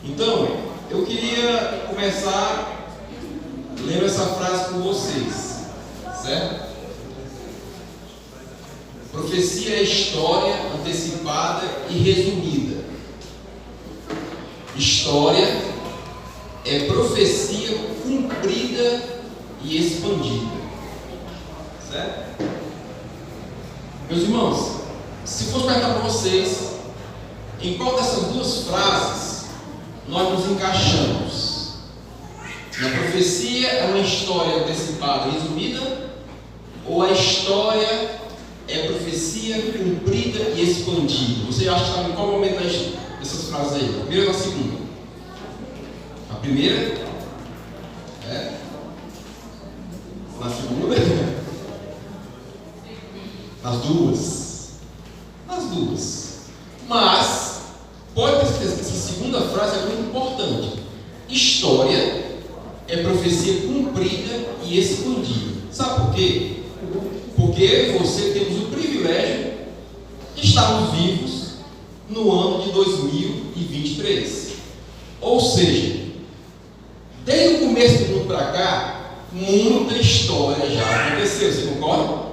Então, eu queria começar lendo essa frase com vocês, certo? Profecia é história antecipada e resumida. História é profecia cumprida e expandida, certo? Meus irmãos, se fosse perguntar para vocês em qual dessas duas frases nós nos encaixamos, na profecia é uma história antecipada e resumida, ou a história é profecia cumprida e expandida? Você acha que está em qual momento dessas frases aí? A primeira ou a segunda? A primeira? É? Na segunda? Nas duas? Nas duas. Mas, pode ter certeza que essa segunda frase é muito importante. História é profecia cumprida e expandida. Sabe por quê? Porque eu e você temos o privilégio de estarmos vivos no ano de 2023. Ou seja, desde o começo do mundo para cá, muita história já aconteceu. Você concorda?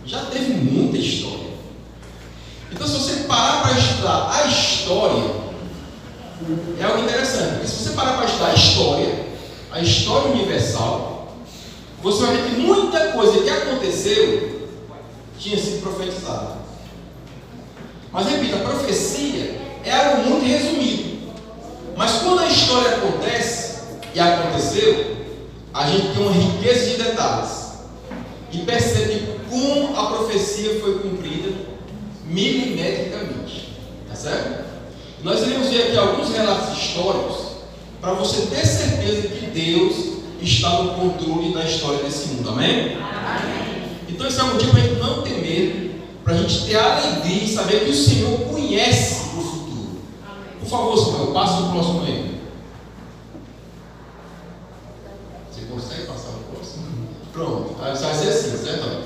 Já teve muita história. Então, se você parar para estudar a história, é algo interessante. Porque se você parar para estudar a história universal, você vai ver que muita coisa que aconteceu tinha sido profetizada. Mas repita, a profecia é algo muito resumido. Mas quando a história acontece e aconteceu, a gente tem uma riqueza de detalhes e percebe como a profecia foi cumprida milimetricamente. Tá certo? Nós iremos ver aqui alguns relatos históricos para você ter certeza que Deus está no controle da história desse mundo. Amém? Amém. Então esse é um motivo para a gente não ter medo, para a gente ter alegria e saber que o Senhor conhece o futuro. Por favor, Samuel, passa o próximo aí. Você consegue passar o próximo? Pronto, vai ser assim, certo?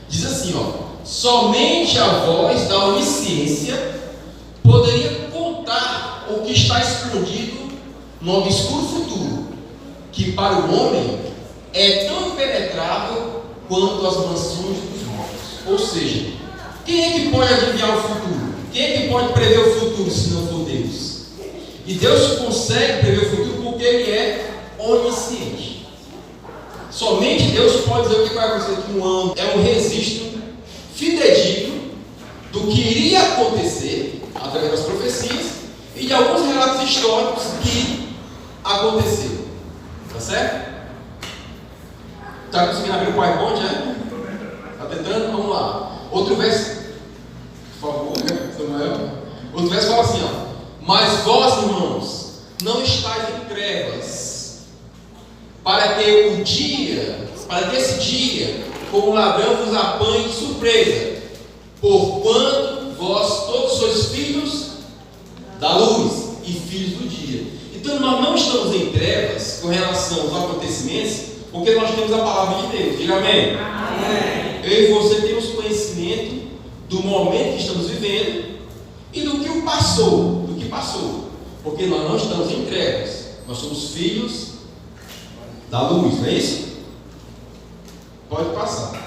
Diz assim, ó: somente a voz da onisciência poderia contar o que está escondido no obscuro futuro, que para o homem é tão impenetrável quanto as mansões dos mortos. Ou seja, quem é que pode adivinhar o futuro? Quem é que pode prever o futuro se não for Deus? E Deus consegue prever o futuro porque Ele é onisciente. Somente Deus pode dizer o que vai acontecer daqui a um ano. É um registro fidedigno do que iria acontecer através das profecias e de alguns relatos históricos que aconteceram. Tá certo? Está conseguindo abrir o PowerPoint, né? Está tentando? Vamos lá. Outro verso, por favor, Samuel. Outro verso fala assim, ó: mas vós, irmãos, não estáis em trevas, para que esse dia, como ladrão, vos apanhe de surpresa, porquanto vós todos sois filhos da luz e filhos do dia. Então nós não estamos em trevas com relação aos acontecimentos, porque nós temos a palavra de Deus. Diga amém. Amém. Eu e você temos conhecimento do momento que estamos vivendo e do que passou, porque nós não estamos em trevas, nós somos filhos da luz, não é isso? Pode passar.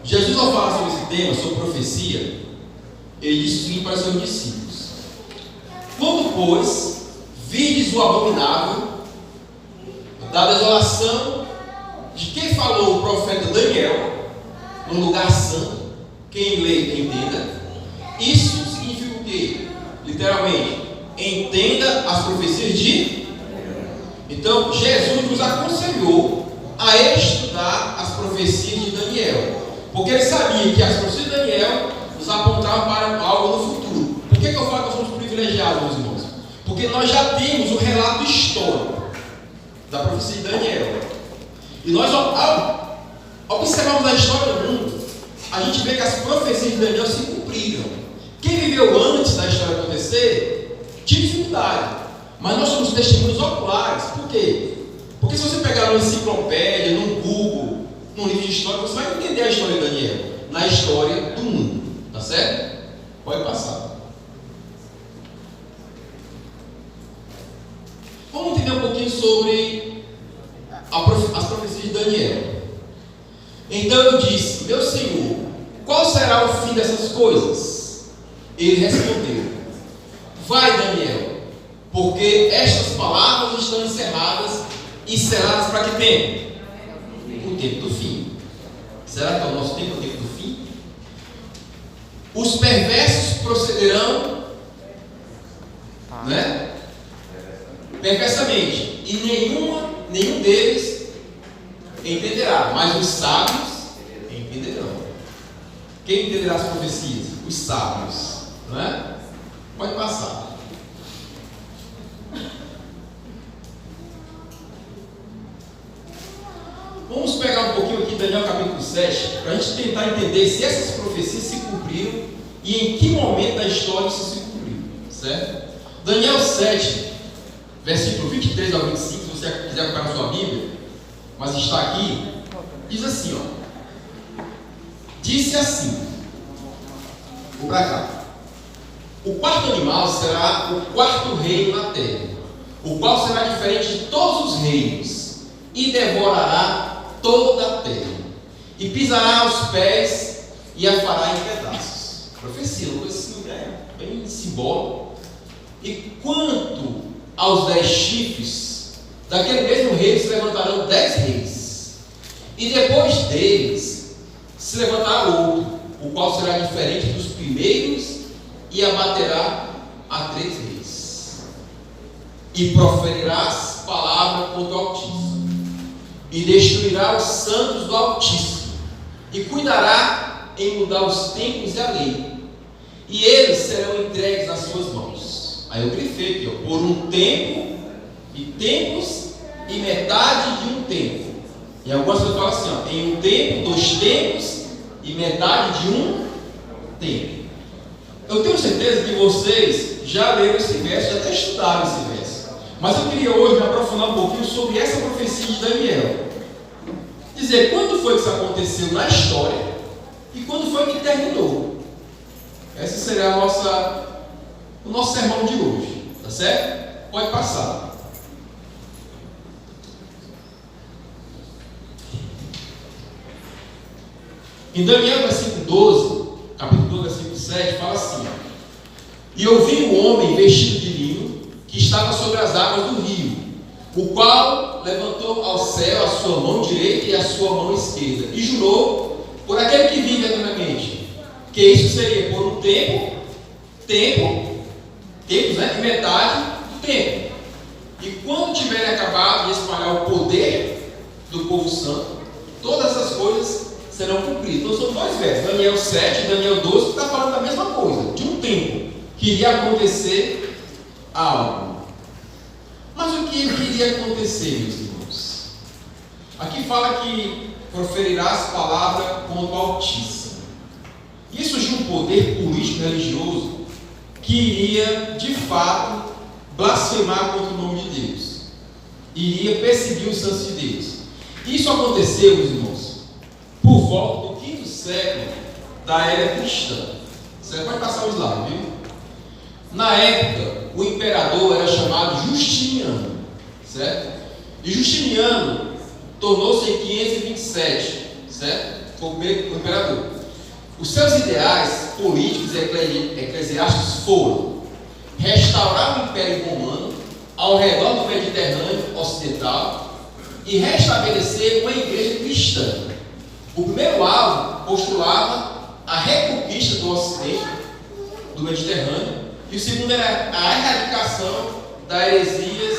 Jesus, ao falar sobre esse tema, sobre profecia, ele disse o seguinte para os seus discípulos: quando, pois, vides o abominável da desolação de quem falou o profeta Daniel no lugar santo, quem lê, entenda. Isso significa o quê? Literalmente, entenda as profecias de... Então, Jesus nos aconselhou a estudar as profecias de Daniel, porque ele sabia que as profecias de Daniel nos apontavam para algo no futuro. Por que eu falo que nós somos privilegiados, meus irmãos? Porque nós já temos o relato histórico da profecia de Daniel. E nós, ao observarmos a história do mundo, a gente vê que as profecias de Daniel se cumpriram. Quem viveu antes da história acontecer, tinha dificuldade. Mas nós somos testemunhos oculares. Por quê? Porque se você pegar uma enciclopédia, no Google, num livro de história, você vai entender a história de Daniel na história do mundo. Tá certo? Pode passar. Vamos entender um pouquinho sobre as profecias de Daniel. Então eu disse: meu Senhor, qual será o fim dessas coisas? Ele respondeu: vai, Daniel, porque estas palavras estão encerradas e seladas para que tempo? O tempo do fim. Será que é o nosso tempo, o tempo do fim? Os perversos procederão, né? Perversamente, e nenhum deles entenderá, mas os sábios entenderão. Quem entenderá as profecias? Os sábios, não é? Pode passar. Vamos pegar um pouquinho aqui Daniel capítulo 7, para a gente tentar entender se essas profecias se cumpriram e em que momento da história isso se cumpriu, certo? Daniel 7, versículo 23 ao 25, se você quiser colocar na sua Bíblia, mas está aqui, diz assim, ó: disse assim, vou para cá: o quarto animal será o quarto reino na terra, o qual será diferente de todos os reinos, e devorará toda a terra, e pisará aos pés e a fará em pedaços. Profecia, uma coisa assim, bem simbólica. E quanto aos 10 chifres, daquele mesmo reino se levantarão 10 reis, e depois deles se levantará outro, o qual será diferente dos primeiros, e abaterá a 3 reis, e proferirás palavra contra o Altíssimo, e destruirá os santos do Altíssimo, e cuidará em mudar os tempos e a lei, e eles serão entregues nas suas mãos. Aí eu grifei aqui, ó: por um tempo, e tempos, e metade de um tempo. E algumas pessoas falam assim, ó: em um tempo, 2 tempos, e metade de um tempo. Eu tenho certeza que vocês já leram esse verso, já até estudaram esse verso. Mas eu queria hoje me aprofundar um pouquinho sobre essa profecia de Daniel. Dizer quando foi que isso aconteceu na história e quando foi que terminou. Esse será o nosso sermão de hoje. Tá certo? Pode passar. Em Daniel, versículo 12, capítulo 12, versículo 7, fala assim, ó: e eu vi um homem vestido de linho, que estava sobre as águas do rio, o qual levantou ao céu a sua mão direita e a sua mão esquerda, e jurou por aquele que vive eternamente, que isso seria por um tempos, né, e metade do tempo. E quando tiverem acabado de espalhar o poder do povo santo, todas essas coisas serão cumpridas. Então são 2 versos, Daniel 7 e Daniel 12, que está falando da mesma coisa, de um tempo que iria acontecer algo. Mas o que iria acontecer, meus irmãos? Aqui fala que proferirás palavra contra o Altíssimo. Isso de um poder político religioso que iria, de fato, blasfemar contra o nome de Deus, iria perseguir os santos de Deus. Isso aconteceu, meus irmãos, por volta do 5º século da era cristã. Você pode passar o slide, viu? Na época, o imperador era chamado Justiniano, certo? E Justiniano tornou-se em 527, certo? Foi o imperador. Os seus ideais políticos e eclesiásticos foram restaurar o Império Romano ao redor do Mediterrâneo Ocidental e restabelecer uma igreja cristã. O primeiro alvo postulava a reconquista do Ocidente, do Mediterrâneo, e o segundo era a erradicação das heresias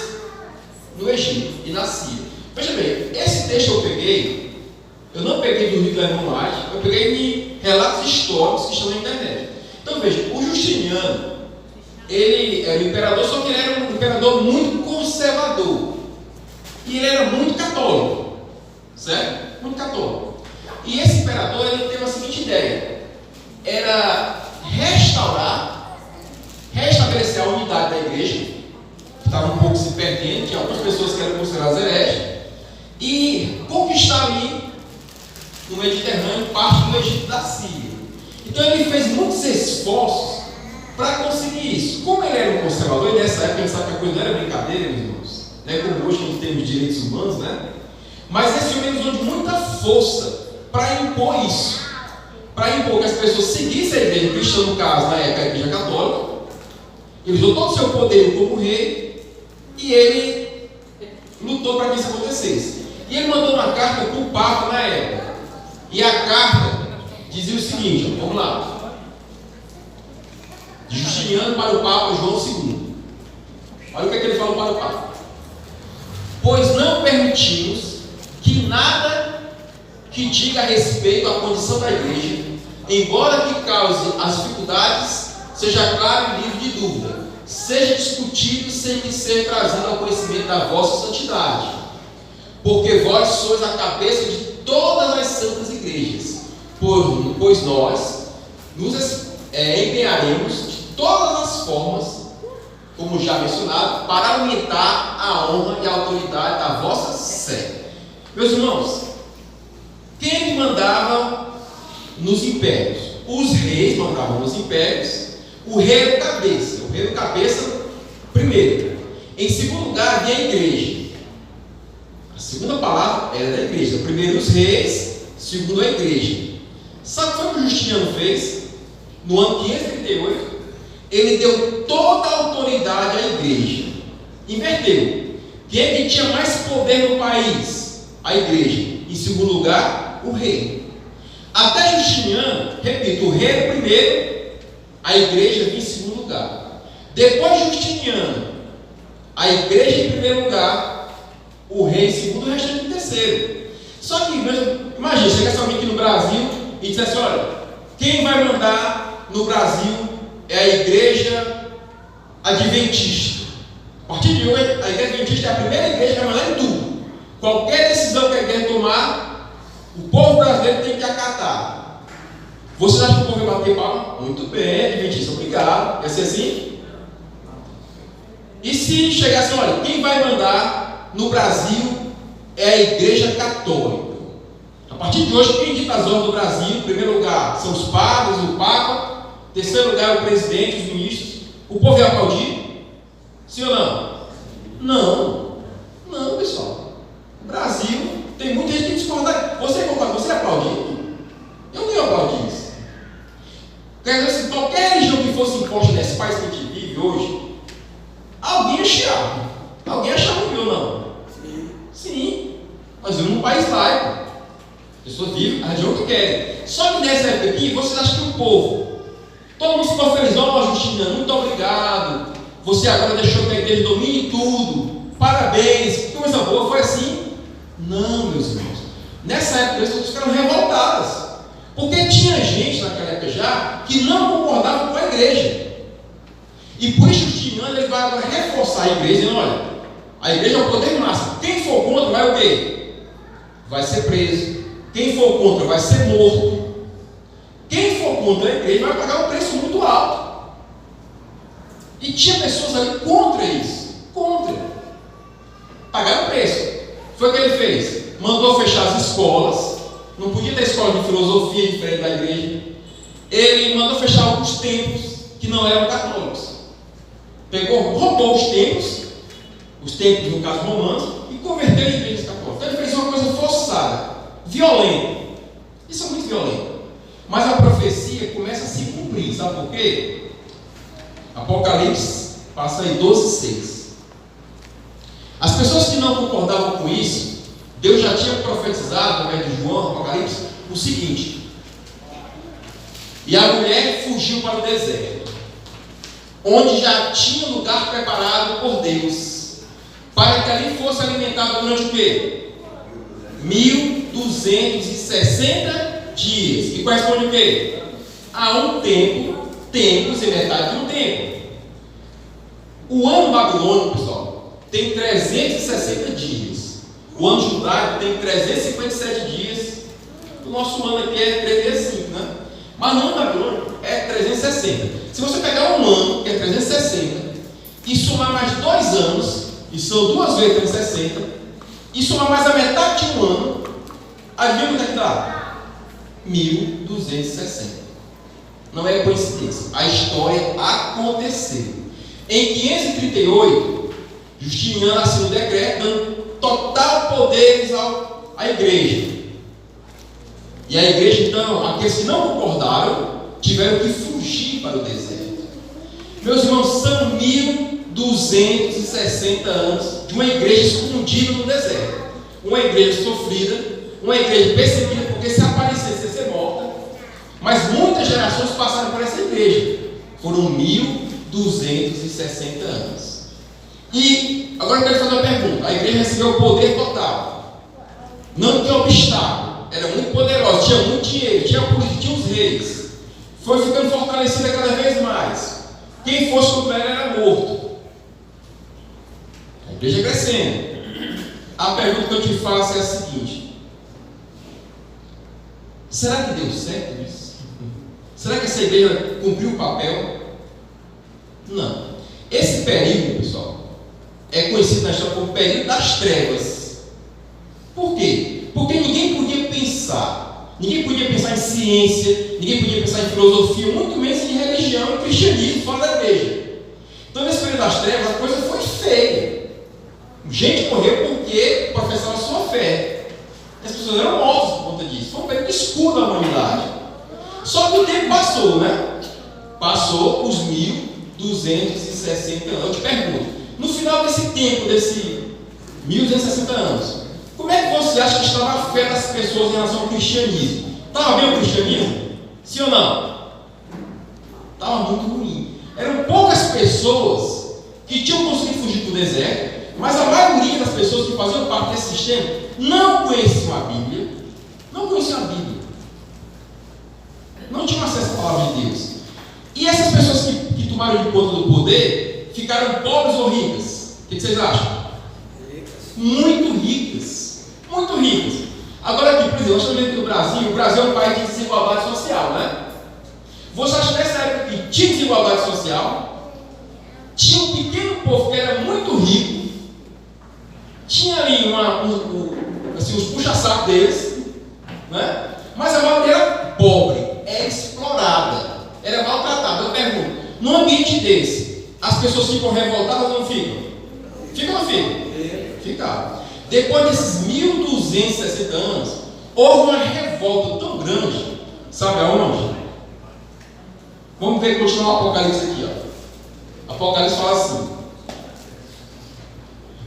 no Egito e na Síria. Veja bem, esse texto eu não peguei do livro da Irmã White, eu peguei de relatos históricos que estão na internet. Então veja, o Justiniano, ele era o imperador, só que ele era um imperador muito conservador. E ele era muito católico, certo? Muito católico. E esse imperador, ele teve a seguinte ideia: era restabelecer a unidade da igreja, que estava um pouco se perdendo, tinha algumas pessoas que eram consideradas hereges, e conquistar ali no Mediterrâneo, parte do Egito da Síria. Então ele fez muitos esforços para conseguir isso. Como ele era um conservador, e nessa época a gente sabe que a coisa não era brincadeira, meus irmãos, né? Como hoje a gente tem os direitos humanos, né? Mas esse homem usou de muita força para impor isso, para impor que as pessoas seguissem a igreja cristã, no caso, na época, a igreja católica. Ele usou todo o seu poder como rei e ele lutou para que isso acontecesse. E ele mandou uma carta para o Papa na época. E a carta dizia o seguinte, vamos lá. De Justiniano para o Papa João II. Olha o que ele falou para o Papa. Pois não permitimos que nada que diga a respeito à condição da igreja, embora que cause as dificuldades, seja claro e livre de dúvida, seja discutido sem que ser trazido ao conhecimento da vossa santidade, porque vós sois a cabeça de todas as santas igrejas, pois nós nos empenharemos de todas as formas, como já mencionado, para aumentar a honra e a autoridade da vossa sé. Meus irmãos, quem mandava nos impérios? Os reis mandavam nos impérios. O rei era o cabeça. O rei era o cabeça primeiro. Em segundo lugar, havia a igreja. A segunda palavra era da igreja. Primeiro os reis, segundo a igreja. Sabe o que foi que o Justiniano fez? No ano 538, ele deu toda a autoridade à igreja. Inverteu. Quem é que tinha mais poder no país? A igreja. Em segundo lugar, o rei. Até Justiniano, repito, o rei era primeiro, a igreja vinha em segundo lugar. Depois de Justiniano, a igreja em primeiro lugar, o rei em segundo, o restante em terceiro. Só que, imagina, chegasse alguém aqui no Brasil e dissesse, olha, quem vai mandar no Brasil é a igreja adventista. A partir de hoje, a igreja adventista é a primeira igreja que vai mandar em tudo. Qualquer decisão que a igreja tomar, o povo brasileiro tem que acatar. Vocês acham que o povo vai bater palma? Muito bem, adventista, obrigado. Vai ser assim? E se chegasse, olha, quem vai mandar no Brasil é a igreja católica. A partir de hoje, quem dita as ordens do Brasil, em primeiro lugar, são os padres, o Papa, em terceiro lugar, o presidente, os ministros. O povo ia aplaudir? Sim ou não? Não. Não, pessoal. O Brasil tem muita gente que discorda. Você concorda? Você aplaude? Eu não aplaudi isso. Quer dizer, se qualquer religião que fosse imposta nesse país que a gente vive hoje, alguém achava. Alguém achava ruim ou não? Sim. Nós vivemos num país laico. As pessoas vivem a religião que querem. Só que nessa época aqui, vocês acham que o povo, todo mundo ficou feliz, ó, Justiniano, muito obrigado. Você agora deixou que a igreja domine tudo. Parabéns, que coisa boa, foi assim? Não, meus irmãos. Nessa época as pessoas ficaram revoltadas. Porque tinha gente naquela época já que não concordava com a igreja. E por isso Justiniano ele vai agora reforçar a igreja, dizendo, olha, a igreja é o poder máximo. Quem for contra vai o quê? Vai ser preso. Quem for contra vai ser morto. Quem for contra a igreja vai pagar um preço muito alto. E tinha pessoas ali contra isso. Contra. Pagaram o preço. Foi o que ele fez. Mandou fechar as escolas. Não podia ter escola de filosofia diferente da igreja. Ele mandou fechar alguns templos que não eram católicos. Roubou os templos no caso romanos, e converteu em igrejas católicas. Então ele fez uma coisa forçada, violenta. Isso é muito violento. Mas a profecia começa a se cumprir. Sabe por quê? Apocalipse passa aí 12:6. As pessoas que não concordavam com isso, Deus já tinha profetizado, através de João, Apocalipse, o seguinte: e a mulher fugiu para o deserto, onde já tinha lugar preparado por Deus, para que ali fosse alimentada durante o quê? 1260 dias, que corresponde o quê? A um tempo, tempos e metade de um tempo. O ano babilônico, pessoal, tem 360 dias. O ano judaico tem 357 dias. O nosso ano aqui é 365, né? Mas no ano babilônico é 360. Se você pegar um ano, que é 360, e somar mais 2 anos, e são 2 vezes 360, e somar mais a metade de um ano, adivinha quanto é que dá? 1260. Não é coincidência, a história aconteceu. Em 538, Justiniano assinou um decreto dando total poderes à igreja. E a igreja, então, aqueles que não concordaram, tiveram que fugir para o deserto. Meus irmãos, são 1260 anos de uma igreja escondida no deserto. Uma igreja sofrida, uma igreja perseguida, porque se aparecesse ia ser morta. Mas muitas gerações passaram por essa igreja. Foram 1260 anos. E agora eu quero fazer uma pergunta. A igreja recebeu o poder total. Não tinha obstáculo. Era muito poderosa, tinha muito dinheiro, tinha política, tinha os reis. Foi ficando fortalecida cada vez mais. Quem fosse contra ela era morto. A igreja crescendo. A pergunta que eu te faço é a seguinte: será que deu certo isso? Será que essa igreja cumpriu o papel? Não. Esse período, pessoal, é conhecido na história como período das trevas. Por quê? Porque ninguém podia pensar. Ninguém podia pensar em ciência, ninguém podia pensar em filosofia, muito menos em religião e cristianismo fora da igreja. Então, nesse período das trevas, a coisa foi feia. Gente morreu porque professava sua fé. As pessoas eram mortas por conta disso. Foi um período escuro da humanidade. Só que o tempo passou, né? Passou os 1260 anos. Eu te pergunto, no final desse tempo, desse 1260 anos, como é que você acha que estava a fé das pessoas em relação ao cristianismo? Estava bem o cristianismo? Sim ou não? Estava muito ruim. Eram poucas pessoas que tinham conseguido fugir do deserto, mas a maioria das pessoas que faziam parte desse sistema não conheciam a Bíblia. Não conheciam a Bíblia. Não tinham acesso à palavra de Deus. E essas pessoas que tomaram de conta do poder ficaram pobres ou ricas? O que vocês acham? Muito ricas. Muito ricas. Agora aqui, por exemplo, nós estamos vendo que o Brasil é um país de desigualdade social, né? Você acha que nessa época que tinha desigualdade social, tinha um pequeno povo que era muito rico, tinha ali os puxa-saco deles, né? Mas a maioria era pobre, era explorada, era maltratada. Eu pergunto, num ambiente desse, as pessoas ficam revoltadas ou não ficam? Ficam ou não ficam? Ficaram. Depois desses 1260 anos, houve uma revolta tão grande, sabe aonde? Vamos ver, continuar o Apocalipse aqui, ó. Apocalipse fala assim: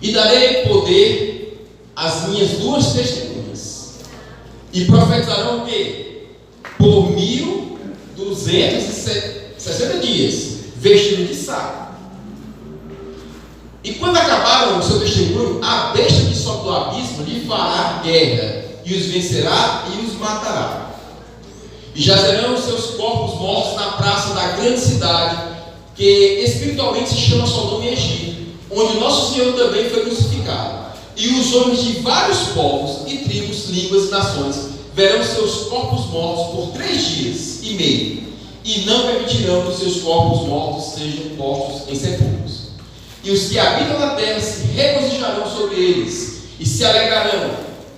e darei poder às minhas duas testemunhas, e profetizarão o quê? Por 1260 dias, vestidos de saco. E quando acabaram o seu testemunho, a besta que sobe do abismo lhe fará guerra, e os vencerá e os matará. E jazerão os seus corpos mortos na praça da grande cidade, que espiritualmente se chama Sodoma e Egito, onde nosso Senhor também foi crucificado. E os homens de vários povos e tribos, línguas e nações verão seus corpos mortos por 3 dias e meio, e não permitirão que os seus corpos mortos sejam postos em sepulcros. E os que habitam na terra se regozijarão sobre eles, e se alegrarão,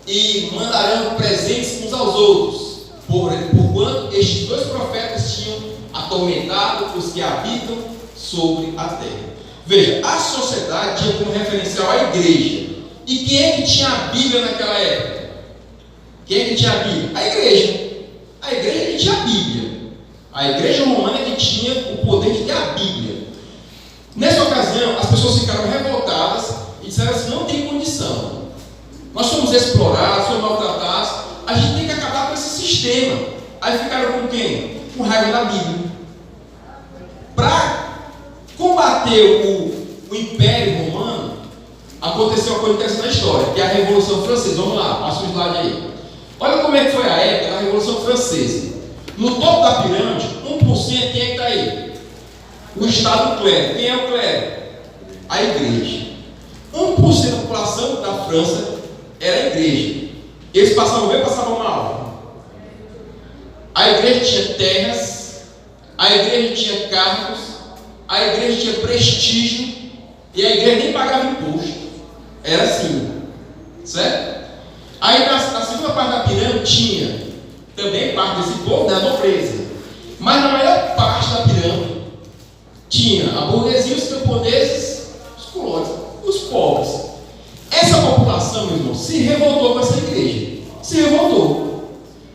e mandarão presentes uns aos outros, porquanto estes 2 profetas tinham atormentado os que habitam sobre a terra. Veja, a sociedade tinha como referencial a igreja. E quem é que tinha a Bíblia naquela época? Quem é que tinha a Bíblia? A igreja. A igreja que tinha a Bíblia. A igreja romana que tinha o poder de ter a Bíblia. Nessa ocasião, as pessoas ficaram revoltadas e disseram assim: não tem condição. Nós somos explorados, somos maltratados, a gente tem que acabar com esse sistema. Aí ficaram com quem? Com raiva da Bíblia. Para combater o Império Romano, aconteceu uma coisa interessante na história, que é a Revolução Francesa. Vamos lá, passa o slide aí. Olha como é que foi a época da Revolução Francesa. No topo da pirâmide, 1%, quem é que está aí? O Estado do clero. Quem é o clero? A igreja. 1% da população da França era a igreja. Eles passavam bem ou passavam mal? A igreja tinha terras, a igreja tinha cargos, a igreja tinha prestígio, e a igreja nem pagava imposto. Era assim, certo? Aí na segunda parte da pirâmide tinha também parte desse povo da nobreza. Mas na maior parte da pirâmide tinha a burguesia, os camponeses, os colonos, os pobres. Essa população, meu irmão, se revoltou com essa igreja. Se revoltou.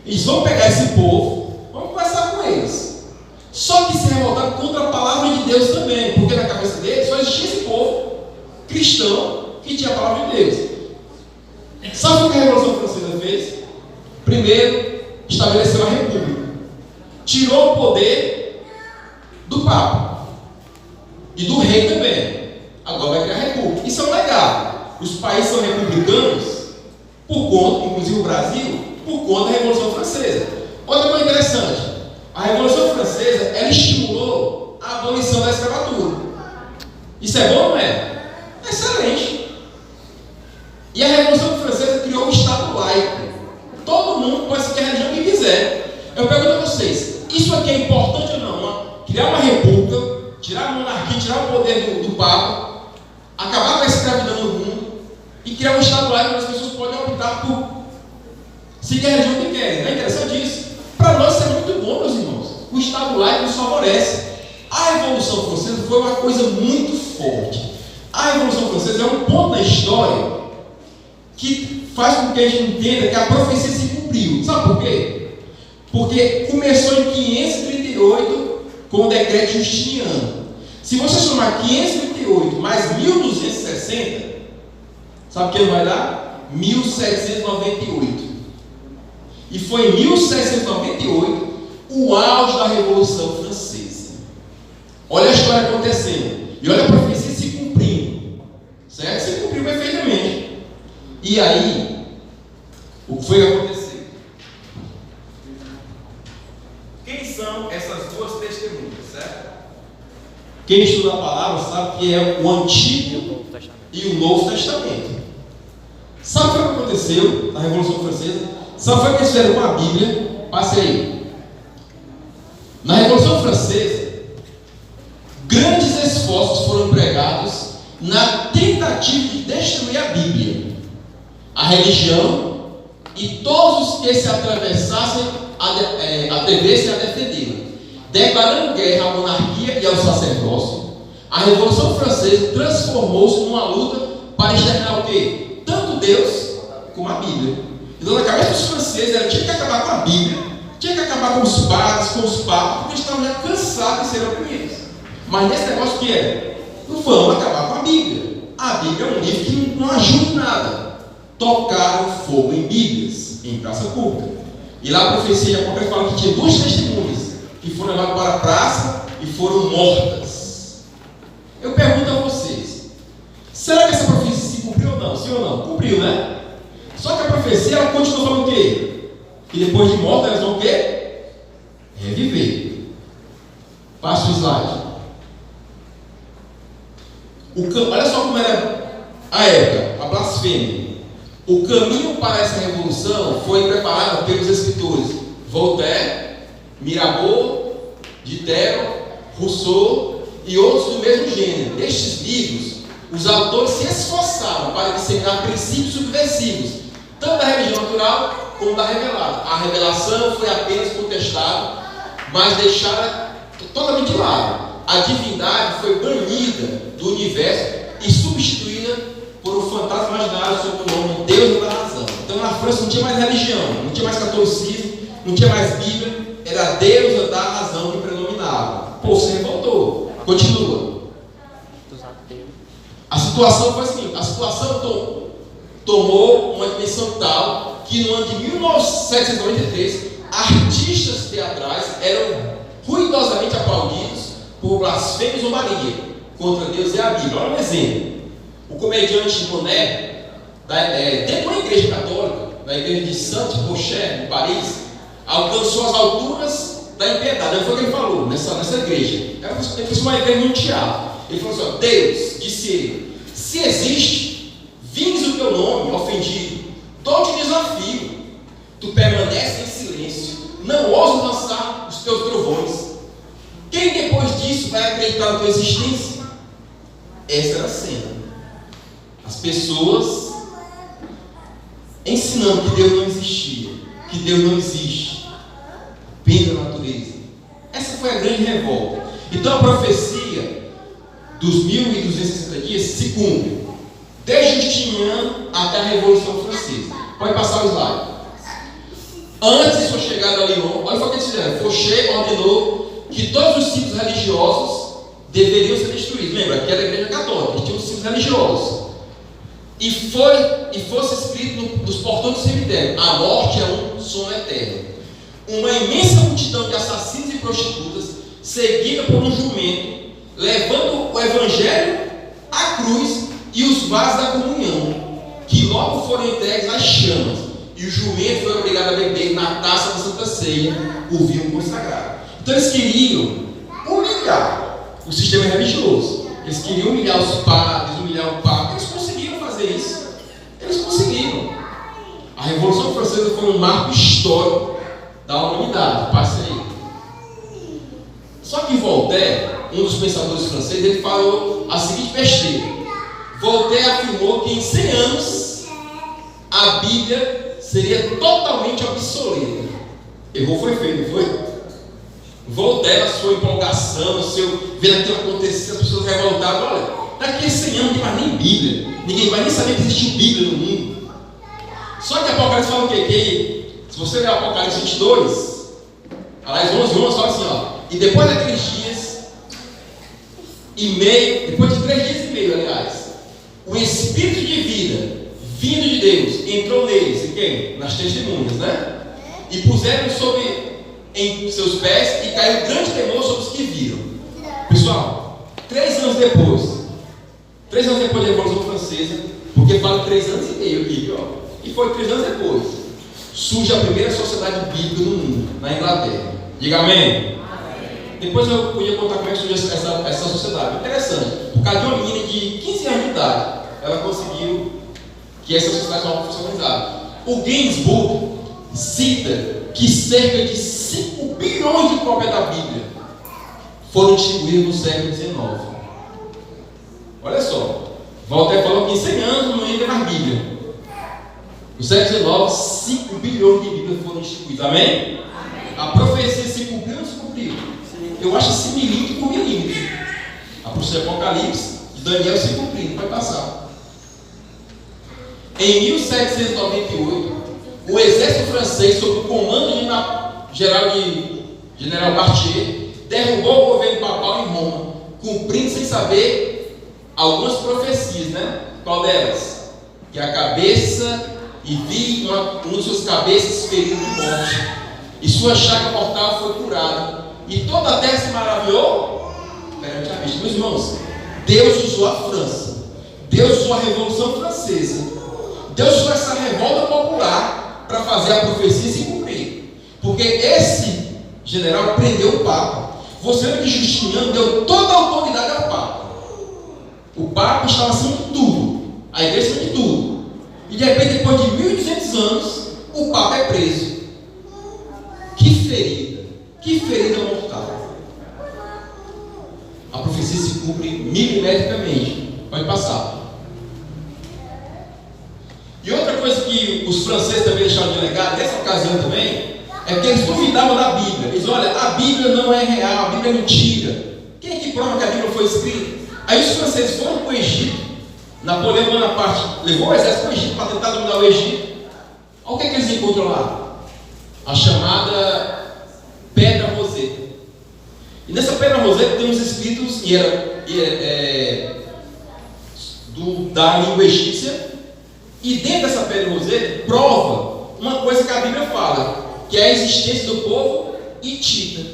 Eles vão pegar esse povo, vamos conversar com eles. Só que se revoltaram contra a palavra de Deus também, porque na cabeça deles só existia esse povo cristão que tinha a palavra de Deus. Sabe o que a Revolução Francesa fez? Primeiro, estabeleceu a república. Tirou o poder do Papa e do rei também. Agora vai criar a república. Isso é um legado. Os países são republicanos por conta, inclusive o Brasil, por conta da Revolução Francesa. Outra coisa interessante, a Revolução Francesa, ela estimulou a abolição da escravatura. Isso é bom ou não é? É excelente. E a Revolução Francesa criou um Estado laico. Todo mundo pode seguir a religião que quiser. Eu pergunto a vocês, isso aqui é importante ou não? Criar uma república, tirar a monarquia, tirar o poder do Papa, acabar com a escravidão no mundo e criar um Estado laico onde as pessoas podem optar por seguir a religião que querem. Não é interessante isso? Para nós isso é muito bom, meus irmãos. O Estado laico nos favorece. A Revolução Francesa foi uma coisa muito forte. A Revolução Francesa é um ponto na história que faz com que a gente entenda que a profecia se cumpriu. Sabe por quê? Porque começou em 538 com o decreto Justiniano. Se você somar 538 mais 1260, sabe o que ele vai dar? 1798. E foi em 1798 o auge da Revolução Francesa. Olha a história acontecendo. E olha a profecia se cumprindo. Certo? Se cumpriu perfeitamente. E aí, o que foi que aconteceu? Quem são essas duas testemunhas, certo? Quem estuda a palavra sabe que é o Antigo e o Novo Testamento. Sabe o que aconteceu na Revolução Francesa? Sabe o que eles fizeram com a Bíblia? Passe aí. Na Revolução Francesa, grandes esforços foram empregados na tentativa de destruir a Bíblia, a religião e todos os que se atravessassem atrevessem a defendê-la, declarando guerra à monarquia e ao sacerdócio. A Revolução Francesa transformou-se numa luta para exterminar o quê? Tanto Deus como a Bíblia. Então, na cabeça dos franceses, ela tinha que acabar com a Bíblia, tinha que acabar com os padres, com os papas, porque eles estavam já cansados de serem oprimidos. Mas nesse negócio que é, não vamos acabar com a Bíblia. A Bíblia é um livro que não ajuda em nada. Tocaram fogo em Bíblias, em praça pública. E lá a profecia de Apocalipse fala que tinha duas testemunhas que foram levadas para a praça e foram mortas. Eu pergunto a vocês, será que essa profecia se cumpriu ou não? Sim ou não? Cumpriu, né? Só que a profecia, ela continua falando o quê? Que depois de morta elas vão o quê? Reviver. Passa o slide. Olha só como era a época, a blasfêmia. O caminho para essa revolução foi preparado pelos escritores Voltaire, Mirabeau, Diderot, Rousseau e outros do mesmo gênero. Nestes livros, os autores se esforçaram para disseminar princípios subversivos, tanto da religião natural como da revelada. A revelação foi apenas contestada, mas deixada totalmente de lado. A divindade foi banida do universo e substituída por um fantasma imaginário sob o nome de Deus da razão. Então na França não tinha mais religião, não tinha mais catolicismo, não tinha mais Bíblia, era Deus da razão que predominava. O povo se revoltou. Continua. A situação foi a seguinte: a situação tomou uma dimensão tal que no ano de 1793 artistas teatrais eram ruidosamente aplaudidos por blasfêmios ou maria contra Deus e a Bíblia. Olha um exemplo. O comediante Monet, dentro de uma igreja católica, na igreja de Saint-Rocher, em Paris, alcançou as alturas da impiedade. Foi o que ele falou nessa igreja. Ele fez uma igreja num teatro. Ele falou assim: ó, Deus, disse ele, se existe, vingues o teu nome ofendido, dou-te desafio. Tu permaneces em silêncio, não ousas lançar os teus trovões. Quem depois disso vai acreditar na tua existência? Essa era a cena. As pessoas ensinando que Deus não existia, que Deus não existe, bens da natureza. Essa foi a grande revolta. Então a profecia dos 1260 dias se cumpre, desde Justiniano até a Revolução Francesa. Pode passar o slide. Antes de sua chegada a Lyon, olha o que eles fizeram. Fauché ordenou que todos os símbolos religiosos deveriam ser destruídos. Lembra que era a igreja católica, eles tinham os símbolos religiosos. E fosse escrito nos portões do cemitério: a morte é um sono eterno. Uma imensa multidão de assassinos e prostitutas, seguida por um jumento, levando o evangelho, a cruz e os vasos da comunhão, que logo foram entregues às chamas, e o jumento foi obrigado a beber na taça da Santa Ceia o vinho consagrado. Então eles queriam humilhar o sistema religioso, eles queriam humilhar os padres, humilhar o Papa. Eles conseguiram fazer isso, eles conseguiram. A Revolução Francesa foi um marco histórico da humanidade. Passe aí. Só que Voltaire, um dos pensadores franceses, ele falou a seguinte besteira. Voltaire afirmou que em 100 anos a Bíblia seria totalmente obsoleta. Errou, foi feito, não foi? Voltaire, a sua empolgação, vendo aquilo acontecer, as pessoas revoltadas: olha, daqui a 100 anos não tem mais nem Bíblia, ninguém vai nem saber que existe Bíblia no mundo. Só que Apocalipse fala o quê? Que, se você ler Apocalipse 22, aliás 11:11, fala assim, ó: e depois daqueles dias e meio, depois de 3 dias e meio, aliás, o Espírito de vida vindo de Deus entrou neles. Em quem? Nas testemunhas, né? E puseram em seus pés, e caiu grande temor sobre os que viram. Pessoal, 3 anos depois da Revolução Francesa, porque fala 3 anos e meio aqui, ó, e foi 3 anos depois, surge a primeira sociedade bíblica no mundo, na Inglaterra. Diga amém. Depois eu podia contar como é que surgiu essa sociedade. Interessante, por causa de uma menina de 15 anos de idade, ela conseguiu que essa sociedade fosse organizada. O Guinness Book cita que cerca de 5 bilhões de cópias da Bíblia foram distribuídas no século XIX. Olha só, Voltaire falou que em 100 anos não ia ter mais Bíblia. No século XIX, 5 bilhões de Bíblias foram distribuídas. Amém? Amém. A profecia se cumpriu ou não se cumpriu? Eu acho assim, milímetro por milímetro. A profecia de Apocalipse de Daniel se cumpriu, vai passar. Em 1798, o exército francês, sob o comando de General Cartier, derrubou o governo papal em Roma, cumprindo sem saber algumas profecias, né? Qual delas? Que a cabeça, e vi uma de suas cabeças ferido de morte, e sua chaga mortal foi curada, e toda a terra se maravilhou perante a vista. Meus irmãos, Deus usou a França, Deus usou a Revolução Francesa, Deus usou essa revolta popular para fazer a profecia se cumprir. Porque esse general prendeu o Papa. Você vê que Justiniano deu toda a autoridade ao Papa. O Papa estava acima de tudo, a igreja acima de tudo. E de repente, depois de 1200 anos, o Papa é preso. Que ferida mortal. A profecia se cumpre milimetricamente. Pode passar. E outra coisa que os franceses também deixaram de legado, nessa ocasião também, é que eles duvidavam da Bíblia. Eles olham, a Bíblia não é real, a Bíblia é mentira. Quem é que prova que a Bíblia foi escrita? Aí os franceses foram para o Egito. Napoleão Bonaparte levou o exército para o Egito para tentar dominar o Egito. Olha o que eles encontram lá. A chamada Pedra Roseta. E nessa Pedra Roseta tem uns escritos da língua egípcia. E dentro dessa Pedra Roseta prova uma coisa que a Bíblia fala, que é a existência do povo hitita.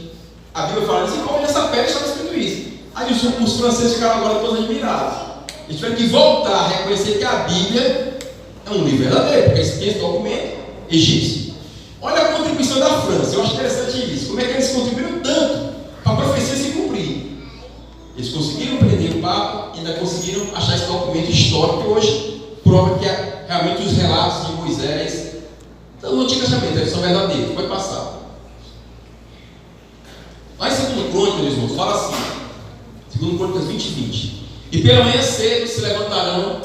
A Bíblia fala assim: como nessa pedra estava escrito isso. Aí os franceses ficaram agora todos admirados. Eles tiveram que voltar a reconhecer que a Bíblia é um livro verdadeiro, porque eles têm esse documento egípcio. Olha a contribuição da França, eu acho interessante isso. Como é que eles contribuíram tanto para a profecia se cumprir? Eles conseguiram prender o Papa e ainda conseguiram achar esse documento histórico que hoje prova que realmente os relatos de Moisés do Antigo Testamento eles são verdadeiros. Pode passar. Lá em 2 Crônicas, meus irmãos, fala assim: 2 Crônicas 20:20. E pela manhã cedo se levantaram,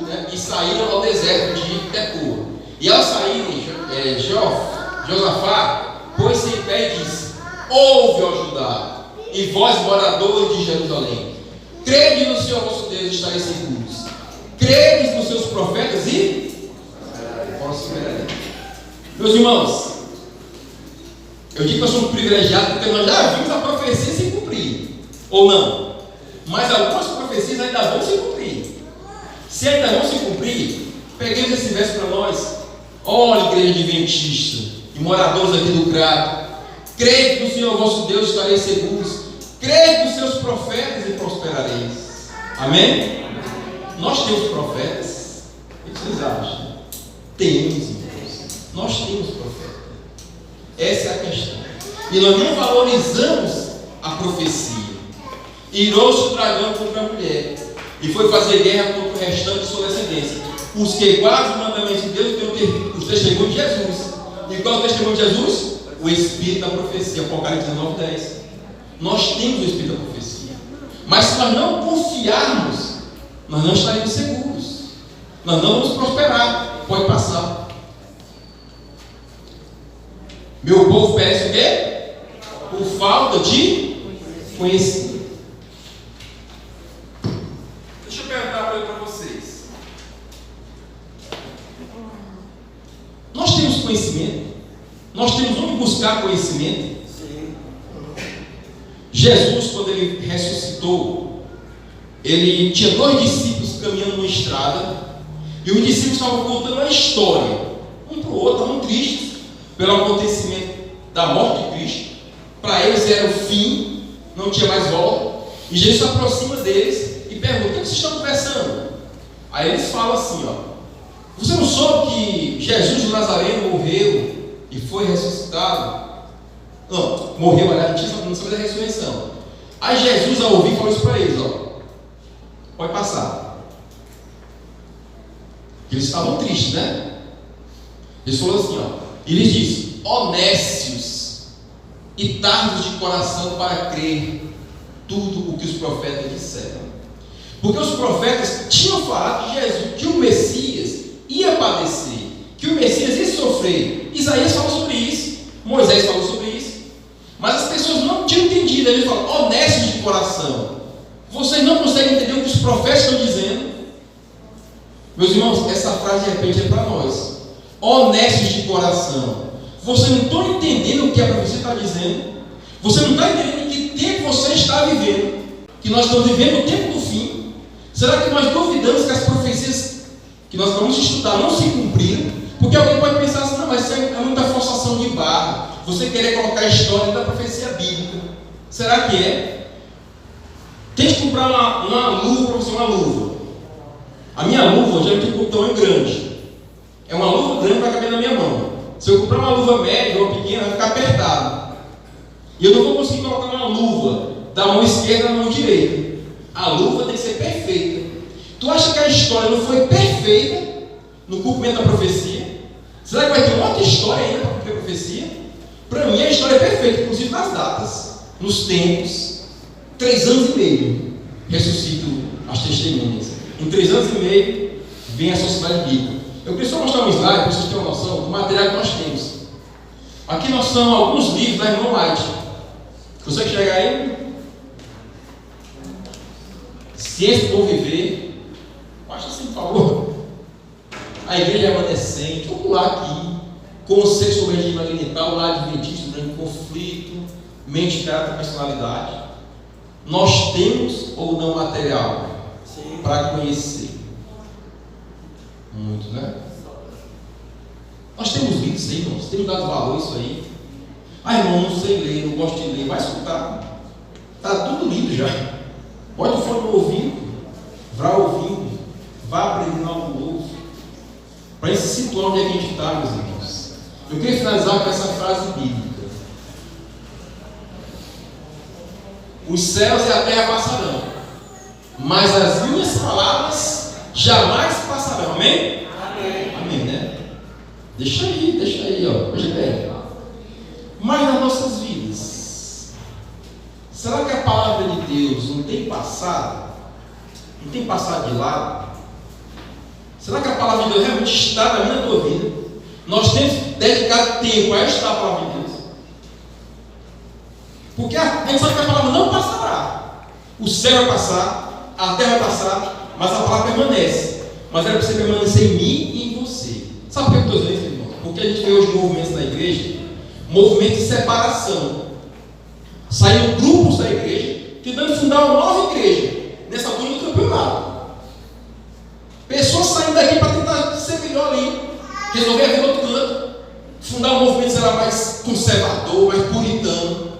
né, e saíram ao deserto de Tecoa. E ao saírem, Josafá pôs-se em pé e disse: ouve, ó Judá, e vós, moradores de Jerusalém, crede no Senhor vosso Deus e estareis seguros. Credes nos seus profetas e prosperareis. Meus irmãos, eu digo que nós somos privilegiados porque nós já vimos a profecia se cumprir, ou não? Mas algumas profecias ainda vão se cumprir. Se ainda não se cumprir, peguemos esse verso para nós. Olha, igreja adventista e moradores aqui do Crato, crede no Senhor vosso Deus e estareis seguros. Crede nos seus profetas e prosperareis. Amém? Nós temos profetas? O que vocês acham? Temos, irmãos. Nós temos profetas. Essa é a questão. E nós não valorizamos a profecia. Irou-se o dragão contra a mulher e foi fazer guerra contra o restante de sua descendência. Os que guardam os mandamentos de Deus têm os testemunhos de Jesus. E qual é o testemunho de Jesus? O Espírito da profecia. Apocalipse 19:10. Nós temos o Espírito da profecia. Mas se nós não confiarmos, nós não estaremos seguros. Nós não vamos prosperar. Pode passar. Meu povo perece o quê? Por falta de conhecimento. Deixa eu perguntar para vocês. Nós temos conhecimento? Nós temos onde buscar conhecimento? Sim. Jesus, quando ele ressuscitou, ele tinha 2 discípulos caminhando numa estrada, e os discípulos estavam contando uma história, um para o outro, estavam tristes pelo acontecimento da morte de Cristo. Para eles era o fim, não tinha mais volta. E Jesus se aproxima deles e pergunta: o que vocês estão conversando? Aí eles falam assim: você não soube que Jesus de Nazaré morreu e foi ressuscitado? Não, morreu, aliás, não sabe da ressurreição. Aí Jesus, ao ouvir, falou isso para eles: pode passar. Eles estavam tristes, né? Ele falou assim: e lhes disse: ó nécios e tardos de coração para crer tudo o que os profetas disseram. Porque os profetas tinham falado que Jesus, que o Messias ia padecer, que o Messias ia sofrer. Isaías falou sobre isso, Moisés falou sobre isso, mas as pessoas não tinham entendido. Ele falou: ó nécios de coração, vocês não conseguem entender o que os profetas estão dizendo? Meus irmãos, essa frase de repente é para nós. Honestos de coração, vocês não estão entendendo o que a profecia está dizendo? Você não está entendendo em que tempo você está vivendo? Que nós estamos vivendo o tempo do fim? Será que nós duvidamos que as profecias que nós vamos estudar não se cumpriram? Porque alguém pode pensar assim: não, mas isso é muita forçação de barra, você querer colocar a história da profecia bíblica. Será que é? Tem que comprar uma luva para você, uma luva. A minha luva já tem um tamanho grande. É uma luva grande para caber na minha mão. Se eu comprar uma luva média ou pequena, vai ficar apertado. E eu não vou conseguir colocar uma luva da mão esquerda na mão direita. A luva tem que ser perfeita. Tu acha que a história não foi perfeita no cumprimento da profecia? Será que vai ter uma outra história ainda para cumprir a profecia? Para mim a história é perfeita, inclusive nas datas, nos tempos. 3 anos e meio ressuscito as testemunhas. Em 3 anos e meio vem a sociedade bíblica. Eu queria só mostrar um slide para vocês terem uma noção do material que nós temos. Aqui nós são alguns livros da irmã White. Consegue chegar aí? Ciência do Bom Viver. Acho assim, por favor. A igreja remanescente. Vamos lá aqui. Conceito sobre regime genital, lá adventista, grande conflito, mente, caráter, personalidade. Nós temos ou não material para conhecer? Muito, né? Nós temos lido isso aí, irmãos. Temos dado valor a isso aí. Irmão, não sei ler, não gosto de ler. Vai escutar. Está tudo lido já. Bota o fone no ouvido. Vá ouvindo. Vá aprendendo algo novo. Para a gente se situar onde é que a gente está, meus irmãos. Eu queria finalizar com essa frase bíblica: os céus e a terra passarão, mas as minhas palavras jamais passarão. Amém? Amém. Amém, né? Deixa aí, hoje bem. Mas nas nossas vidas, será que a palavra de Deus não tem passado? Não tem passado de lado? Será que a palavra de Deus realmente está na minha tua vida? Nós temos dedicado tempo a estudar a palavra de Deus. Porque a gente sabe que a palavra não passará. O céu vai passar, a terra vai passar, mas a palavra permanece. Mas ela precisa permanecer em mim e em você. Sabe por que eu estou dizendo isso, irmão? Porque a gente vê hoje movimentos na igreja, movimentos de separação. Saíram grupos da igreja tentando fundar uma nova igreja nessa altura do campeonato. Pessoas saindo daqui para tentar ser melhor ali, resolver vir outro canto, fundar um movimento será mais conservador, mais puritano.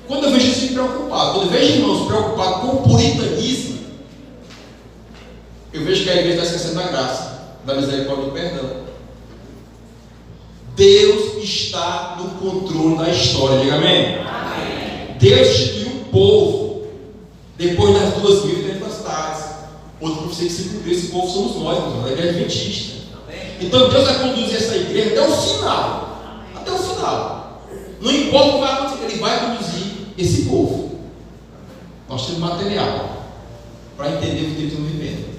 Quando eu vejo isso, me preocupado. Quando eu vejo irmãos preocupados com o puritanismo, eu vejo que a igreja está esquecendo da graça, da misericórdia e do perdão. Deus está no controle da história, diga amém? Amém. Deus instituiu um povo depois das 2.000 tempestades. Outra profecia que se cumpriu, esse povo somos nós, a igreja adventista. Então Deus vai conduzir essa igreja até o final. Até o final. Não importa o que vai acontecer, Ele vai conduzir esse povo. Nós temos material para entender o que estamos vivendo.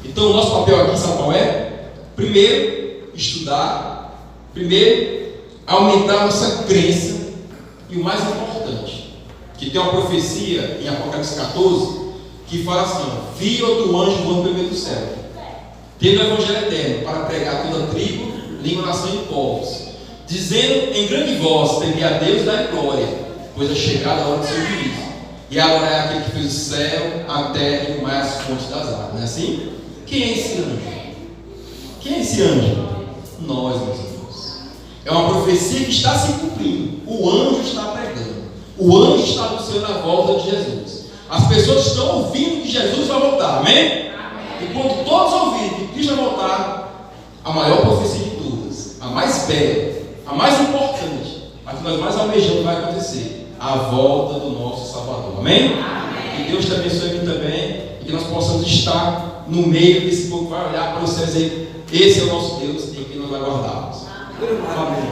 Então o nosso papel aqui, sabe qual é? Primeiro, estudar. Primeiro, aumentar a nossa crença. E o mais importante, que tem uma profecia em Apocalipse 14 que fala assim: ó, vi outro anjo voando pelo meio do céu, tendo o evangelho eterno para pregar a toda tribo, língua, nação e povos, dizendo em grande voz: temei a Deus e dai glória, pois é chegada a hora do seu juízo, e agora é aquele que fez o céu, a terra e o mar, as fontes das águas. Não é assim? Quem é esse anjo? Quem é esse anjo? Nós, meus irmãos. É uma profecia que está se cumprindo. O anjo está pregando, o anjo está anunciando a volta de Jesus. As pessoas estão ouvindo que Jesus vai voltar, amém? E quando todos ouvirem que Cristo vai voltar, a maior profecia de todas, a mais bela, a mais importante, a que nós mais almejamos vai acontecer: a volta do nosso Salvador, amém? Que Deus te abençoe aqui também, e que nós possamos estar no meio desse povo que vai olhar para você e dizer: esse é o nosso Deus em que nós aguardamos. Amém.